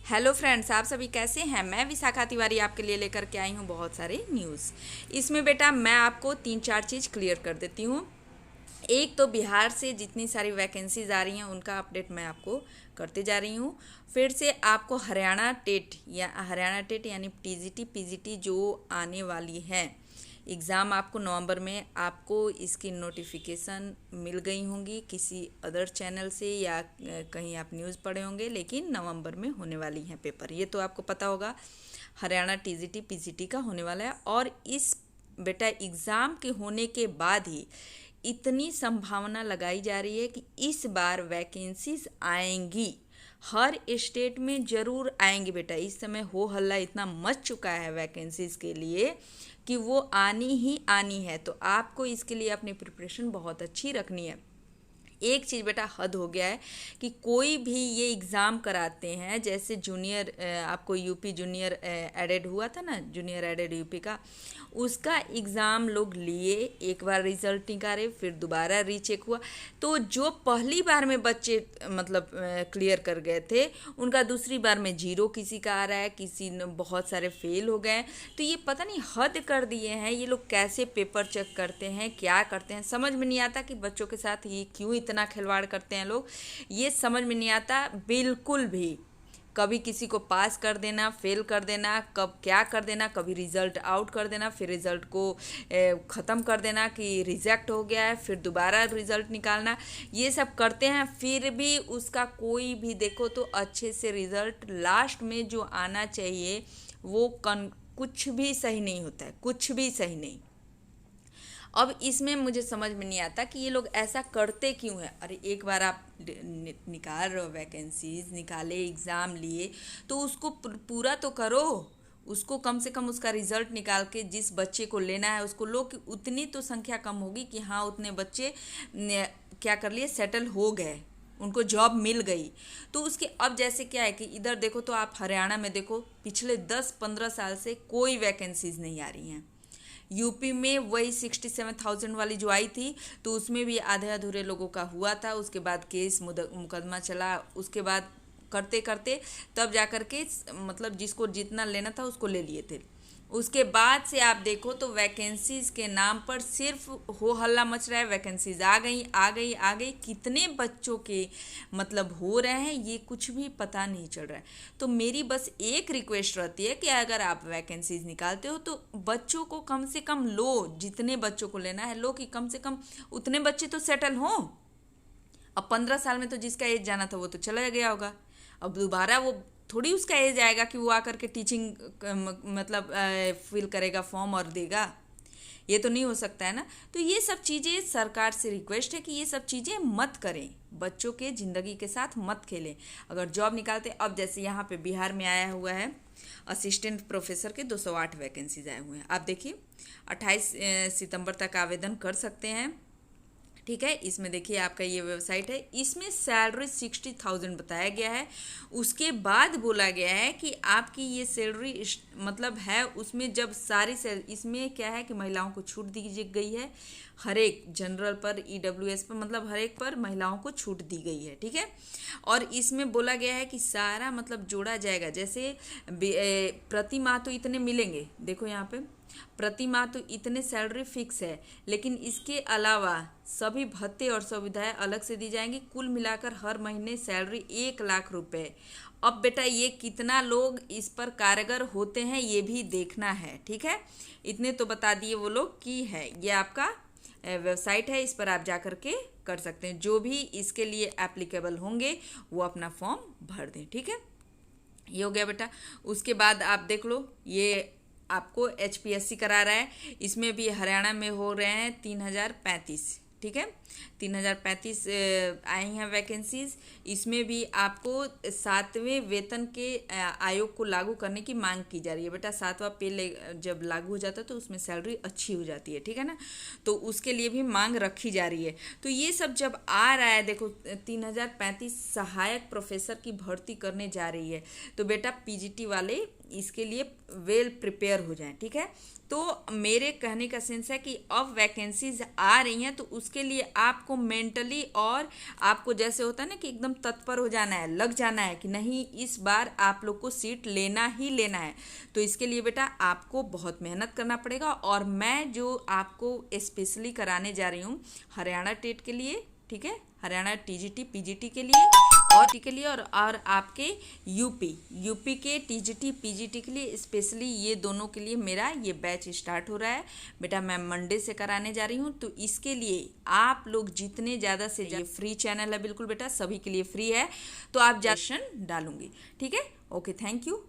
Hello friends, आप सभी कैसे हैं। मैं विशाखा तिवारी आपके लिए लेकर के आई हूँ बहुत सारे न्यूज़। इसमें बेटा मैं आपको तीन चार चीज़ क्लियर कर देती हूँ। एक तो बिहार से जितनी सारी वैकेंसीज आ रही हैं उनका अपडेट मैं आपको करते जा रही हूँ। फिर से आपको हरियाणा टेट यानी टीजीटी पीजीटी जो आने वाली है एग्ज़ाम, आपको नवंबर में आपको इसकी नोटिफिकेशन मिल गई होंगी किसी अदर चैनल से या कहीं आप न्यूज़ पढ़े होंगे, लेकिन नवंबर में होने वाली हैं पेपर, ये तो आपको पता होगा। हरियाणा टीजीटी पीजीटी का होने वाला है और इस बेटा एग्ज़ाम के होने के बाद ही इतनी संभावना लगाई जा रही है कि इस बार वैकेंसीज आएंगी, हर स्टेट में ज़रूर आएंगी बेटा। इस समय हो हल्ला इतना मच चुका है वैकेंसीज के लिए कि वो आनी ही आनी है, तो आपको इसके लिए अपनी प्रिपरेशन बहुत अच्छी रखनी है। एक चीज़ बेटा हद हो गया है कि कोई भी ये एग्ज़ाम कराते हैं, जैसे जूनियर आपको यूपी जूनियर एडेड हुआ था ना, जूनियर एडेड यूपी का, उसका एग्ज़ाम लोग लिए, एक बार रिजल्ट निकाले, फिर दोबारा रीचेक हुआ, तो जो पहली बार में बच्चे मतलब क्लियर कर गए थे उनका दूसरी बार में जीरो किसी का आ रहा है, किसी ने बहुत सारे फेल हो गए। तो ये पता नहीं हद कर दिए हैं ये लोग, कैसे पेपर चेक करते हैं, क्या करते हैं, समझ में नहीं आता कि बच्चों के साथ ये क्यों इतना खिलवाड़ करते हैं लोग, ये समझ में नहीं आता बिल्कुल भी। कभी किसी को पास कर देना, फेल कर देना, कब क्या कर देना, कभी रिज़ल्ट आउट कर देना, फिर रिज़ल्ट को ख़त्म कर देना कि रिजेक्ट हो गया है, फिर दोबारा रिज़ल्ट निकालना, ये सब करते हैं। फिर भी उसका कोई भी देखो तो अच्छे से रिज़ल्ट लास्ट में जो आना चाहिए वो कुछ भी सही नहीं होता है, कुछ भी सही नहीं। अब इसमें मुझे समझ में नहीं आता कि ये लोग ऐसा करते क्यों हैं। अरे एक बार आप निकाल रहे हो वैकेंसीज, निकाले एग्ज़ाम लिए, तो उसको पूरा तो करो, उसको कम से कम उसका रिज़ल्ट निकाल के जिस बच्चे को लेना है उसको लो, कि उतनी तो संख्या कम होगी कि हाँ उतने बच्चे क्या कर लिए, सेटल हो गए, उनको जॉब मिल गई। तो उसके अब जैसे क्या है कि इधर देखो तो आप हरियाणा में देखो पिछले 10-15 साल से कोई वैकेंसीज नहीं आ रही हैं। यूपी में वही 67,000 वाली जो आई थी, तो उसमें भी आधे अधूरे लोगों का हुआ था, उसके बाद केस मुकदमा चला, उसके बाद करते करते तब जा कर के मतलब जिसको जितना लेना था उसको ले लिए थे। उसके बाद से आप देखो तो वैकेंसीज के नाम पर सिर्फ हो हल्ला मच रहा है, वैकेंसीज आ गई आ गई आ गई, कितने बच्चों के मतलब हो रहे हैं ये कुछ भी पता नहीं चल रहा है। तो मेरी बस एक रिक्वेस्ट रहती है कि अगर आप वैकेंसीज निकालते हो तो बच्चों को कम से कम लो, जितने बच्चों को लेना है लो, कि कम से कम उतने बच्चे तो सेटल हों। अब 15 साल में तो जिसका एज जाना था वो तो चला गया होगा, अब दोबारा वो थोड़ी उसका एज आएगा कि वो आकर के टीचिंग मतलब फिल करेगा फॉर्म और देगा, ये तो नहीं हो सकता है ना। तो ये सब चीज़ें सरकार से रिक्वेस्ट है कि ये सब चीज़ें मत करें, बच्चों के ज़िंदगी के साथ मत खेलें। अगर जॉब निकालते, अब जैसे यहाँ पे बिहार में आया हुआ है असिस्टेंट प्रोफेसर के 208 वैकेंसीज आए हुए हैं, आप देखिए 28 सितंबर तक आवेदन कर सकते हैं। ठीक है, इसमें देखिए आपका ये वेबसाइट है, इसमें सैलरी 60,000 बताया गया है। उसके बाद बोला गया है कि आपकी ये सैलरी मतलब है उसमें जब सारी इसमें क्या है कि महिलाओं को छूट दी गई है, हर एक जनरल पर, ईडब्ल्यूएस पर, मतलब हर एक पर महिलाओं को छूट दी गई है। ठीक है, और इसमें बोला गया है कि सारा मतलब जोड़ा जाएगा, जैसे प्रति माह तो इतने मिलेंगे, देखो यहाँ पे प्रति माह तो इतने सैलरी फिक्स है, लेकिन इसके अलावा सभी भत्ते और सुविधाएं अलग से दी जाएंगी। कुल मिलाकर हर महीने सैलरी 1 लाख रुपए। अब बेटा ये कितना लोग इस पर कारगर होते हैं ये भी देखना है। ठीक है, इतने तो बता दिए वो लोग की है, ये आपका वेबसाइट है, इस पर आप जा कर के कर सकते हैं। जो भी इसके लिए एप्लीकेबल होंगे वो अपना फॉर्म भर दें। ठीक है, ये हो गया बेटा। उसके बाद आप देख लो, ये आपको HPSC करा रहा है, इसमें भी हरियाणा में हो रहे हैं 3035। ठीक है, 3035 आई हैं वैकेंसीज। इसमें भी आपको 7वें वेतन के आयोग को लागू करने की मांग की जा रही है बेटा। 7वां पे जब लागू हो जाता है तो उसमें सैलरी अच्छी हो जाती है, ठीक है ना, तो उसके लिए भी मांग रखी जा रही है। तो ये सब जब आ रहा है, देखो 3035 सहायक प्रोफेसर की भर्ती करने जा रही है, तो बेटा PGT वाले इसके लिए वेल प्रिपेयर हो जाएं, ठीक है। तो मेरे कहने का सेंस है कि अब वैकेंसीज आ रही हैं तो उसके लिए आपको मेंटली और आपको जैसे होता है ना कि एकदम तत्पर हो जाना है, लग जाना है कि नहीं इस बार आप लोग को सीट लेना ही लेना है। तो इसके लिए बेटा आपको बहुत मेहनत करना पड़ेगा। और मैं जो आपको स्पेशली कराने जा रही हूँ हरियाणा टेट के लिए, ठीक है, हरियाणा टीजीटी पीजीटी के लिए और आपके यूपी के टीजीटी पीजीटी के लिए स्पेशली ये दोनों के लिए मेरा ये बैच स्टार्ट हो रहा है बेटा। मैं मंडे से कराने जा रही हूँ। तो इसके लिए आप लोग जितने ज़्यादा से ये फ्री चैनल है बिल्कुल बेटा, सभी के लिए फ्री है। तो आप डालूंगी, ठीक है। Okay, thank you.